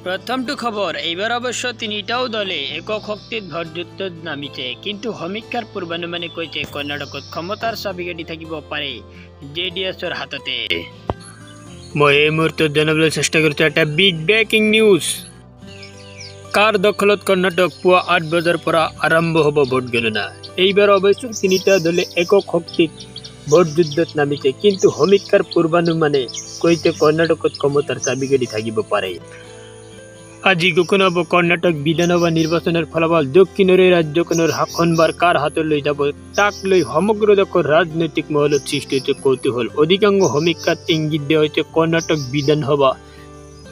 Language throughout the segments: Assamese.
प्रथमटो खबर एबार अवश्य तीनिटाओ दले एকক शक्तित भरयुद्धत नामिছে কিন্তু সমীক্ষাৰ পূৰ্বানুমানে কৈছে কৰ্ণাটকত ক্ষমতাৰ চাবিকাঠি থাকিব পাৰে জেডিএছৰ হাততে। মই এই মুহূৰ্তত জানাবলৈ চেষ্টা কৰিছো এটা বিগ ব্ৰেকিং নিউজ। কাৰ দখলত কৰ্ণাটক পুৱা ৮ বজাৰ পৰা আৰম্ভ হ'ব ভোট গণনা। এইবাৰ অৱশ্যে তিনিটা দলে একক শক্তিত ভৰযুদ্ধত নামিছে কিন্তু সমীক্ষাৰ পূৰ্বানুমানে কৈছে কৰ্ণাটকত ক্ষমতাৰ চাবিকাঠি থাকিব পাৰে। আজি ঘোষণা হ'ব কৰ্ণাটক বিধানসভা নিৰ্বাচনৰ ফলাফল। দক্ষিণৰে ৰাজ্যখনৰ শাসনভাৰ কাৰ হাতলৈ যাব তাক লৈ সমগ্ৰ দেশৰ ৰাজনৈতিক মহলত সৃষ্টি হৈছে কৌতূহল। অধিকাংশ সমীক্ষাত ইংগিত দিয়া হৈছে কৰ্ণাটক বিধানসভা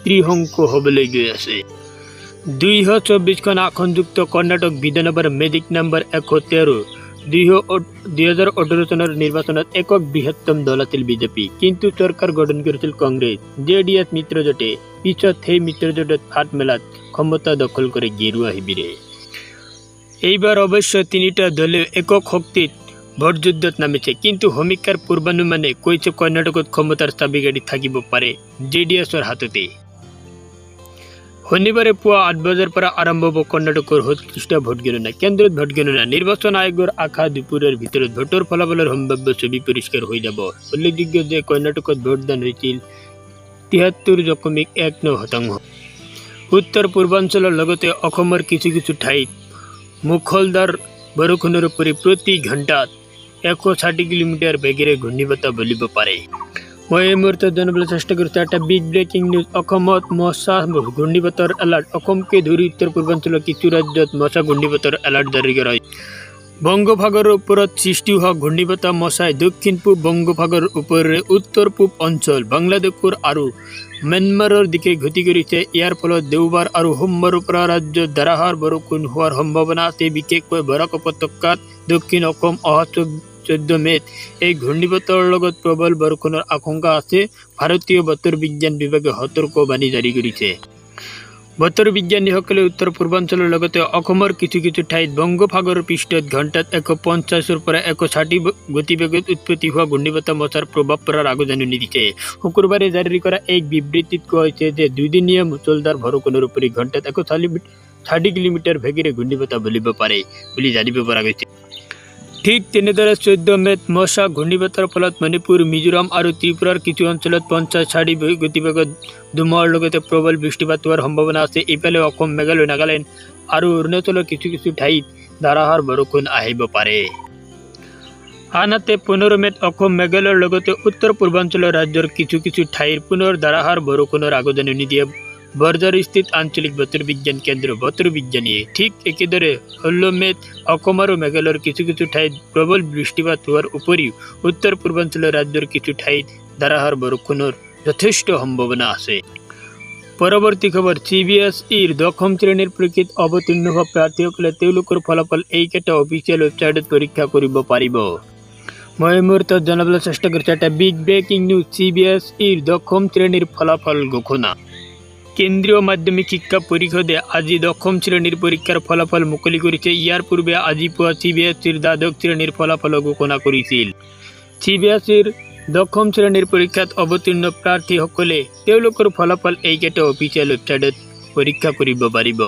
ত্ৰিশংকু হ'বলৈ গৈ আছে। ২২৪খন আসনযুক্ত কৰ্ণাটক বিধানসভাৰ মেজিক নম্বৰ ১১৩। ২০১৮ চনৰ নিৰ্বাচনত একক বৃহত্তম দল আছিল বিজেপি, কিন্তু চৰকাৰ গঠন কৰিছিল কংগ্ৰেছ জেডিএছ মিত্ৰজোঁটে। পিছত সেই মিত্ৰজোঁটত ফাট মেলাত ক্ষমতা দখল কৰে গেৰুৱা শিবিৰে। এইবাৰ অৱশ্য তিনিটা দলে একক শক্তিত ভৰযুদ্ধত নামিছে কিন্তু সমীক্ষাৰ পূৰ্বানুমানে কৈছে কৰ্ণাটকত ক্ষমতাৰ চাবিকাঠি থাকিব পাৰে জেডিএছৰ হাততে। শনিবাৰে পুৱা ৮ বজাৰ পৰা আৰম্ভ হ'ব কৰ্ণাটকৰ সংশ্লিষ্ট ভোট গণনা কেন্দ্ৰত ভোট গণনা। নিৰ্বাচন আয়োগৰ আশা দুপৰীয়াৰ ভিতৰত ভোটৰ ফলাফলৰ সম্ভাৱ্য ছবি পৰিষ্কাৰ হৈ যাব। উল্লেখযোগ্য যে কৰ্ণাটকত ভোটদান হৈছিল ৭৩.১৯%। উত্তৰ পূৰ্বাঞ্চলৰ লগতে অসমৰ কিছু কিছু ঠাইত মুখলধাৰ বৰষুণৰ উপৰি প্ৰতি ঘণ্টাত ১৬০ কিলোমিটাৰ বেগেৰে ঘূৰ্ণীবতাহ বলিব পাৰে। মই এই মুহূৰ্তত জানিবলৈ চেষ্টা কৰিছো এটা বিগ ব্ৰেকিং নিউজ। অসমত মছা ঘূৰ্ণীবতাহৰ এলাৰ্ট। অসমকে ধৰি উত্তৰ পূৰ্বাঞ্চলৰ কিছু ৰাজ্যত মছা ঘূৰ্ণীবতাহৰ এলাৰ্ট জাৰি কৰা হৈছে। বংগোপসাগৰৰ ওপৰত সৃষ্টি হোৱা ঘূৰ্ণীবতাহ মছাই দক্ষিণ পূব বংগোপসাগৰৰ ওপৰেৰে উত্তৰ পূব অঞ্চল বাংলাদেশ আৰু ম্যানমাৰৰ দিশে গতি কৰিছে। ইয়াৰ ফলত দেওবাৰ আৰু সোমবাৰৰ পৰা ৰাজ্যত ধাৰাসাৰ বৰষুণ হোৱাৰ সম্ভাৱনা আছে। বিশেষকৈ বৰাক উপত্যকাত দক্ষিণ অসম অহা 14 মে'ত এই ঘূৰ্ণীবতাহৰ লগত প্ৰবল বৰষুণৰ আশংকা আছে। ভাৰতীয় বতৰ বিজ্ঞান বিভাগে সতৰ্কবাণী জাৰি কৰিছে। বতৰ বিজ্ঞানীসকলে উত্তৰ পূৰ্বাঞ্চলৰ লগতে অসমৰ কিছু কিছু ঠাইত বংগোপসাগৰৰ পৃষ্ঠত ঘণ্টাত ১৫০ৰ পৰা ১৬০ গতিবেগত উৎপত্তি হোৱা ঘূৰ্ণীবতাহ মছাৰ প্ৰভাৱ পৰাৰ আগজাননী দিছে। শুকুৰবাৰে জাৰি কৰা এক বিবৃতিত কোৱা হৈছে যে দুদিনীয়া মুছলধাৰ বৰষুণৰ উপৰি ঘণ্টাত ১৬০ কিলোমিটাৰ বেগেৰে ঘূৰ্ণীবতাহ বলিব পাৰে বুলি জানিব পৰা গৈছে। ঠিক তেনেদৰে 14 মে'ত মছা ঘূৰ্ণীবতাহৰ ফলত মণিপুৰ, মিজোৰাম আৰু ত্ৰিপুৰাৰ কিছু অঞ্চলত ৫০-৬০ গতিবেগত ধুমুহাৰ লগতে প্ৰবল বৃষ্টিপাত হোৱাৰ সম্ভাৱনা আছে। ইফালে অসম, মেঘালয়, নাগালেণ্ড আৰু অৰুণাচলৰ কিছু কিছু ঠাইত ধাৰাসাৰ বৰষুণ আহিব পাৰে। আনহাতে 15 মে'ত অসম, মেঘালয়ৰ লগতে উত্তৰ পূৰ্বাঞ্চলৰ ৰাজ্যৰ কিছু কিছু ঠাইৰ পুনৰ ধাৰাসাৰ বৰষুণৰ আগজাননী দিয়ে বৰঝাৰস্থিত আঞ্চলিক বতৰ বিজ্ঞান কেন্দ্ৰৰ বতৰ বিজ্ঞানীয়ে। ঠিক একেদৰে 16 মে'ত অসম আৰু মেঘালয়ৰ কিছু কিছু ঠাইত প্ৰবল বৃষ্টিপাত হোৱাৰ উপৰিও উত্তৰ পূৰ্বাঞ্চলৰ ৰাজ্যৰ কিছু ঠাইত ধাৰাসাৰ বৰষুণৰ যথেষ্ট সম্ভাৱনা আছে। পৰৱৰ্তী খবৰ CBSEৰ ১০ম শ্ৰেণীৰ পৰীক্ষাত অৱতীৰ্ণ হোৱা প্ৰাৰ্থীসকলে তেওঁলোকৰ ফলাফল এইকেইটা অফিচিয়েল ৱেবছাইটত পৰীক্ষা কৰিব পাৰিব। মই এই মুহূৰ্তত জনাবলৈ চেষ্টা কৰিছো এটা বিগ ব্ৰেকিং নিউজ। CBSEৰ 10ম শ্ৰেণীৰ ফলাফল ঘোষণা। কেন্দ্ৰীয় মাধ্যমিক শিক্ষা পৰিষদে আজি 10ম শ্ৰেণীৰ পৰীক্ষাৰ ফলাফল মুকলি কৰিছে। ইয়াৰ পূৰ্বে আজি পুৱা CBSEৰ দ্বাদশ শ্ৰেণীৰ ফলাফল ঘোষণা কৰিছিল। CBSEৰ 10ম শ্ৰেণীৰ পৰীক্ষাত অৱতীৰ্ণ প্ৰাৰ্থীসকলে তেওঁলোকৰ ফলাফল এইকেইটা অফিচিয়েল ৱেবছাইটত পৰীক্ষা কৰিব পাৰিব।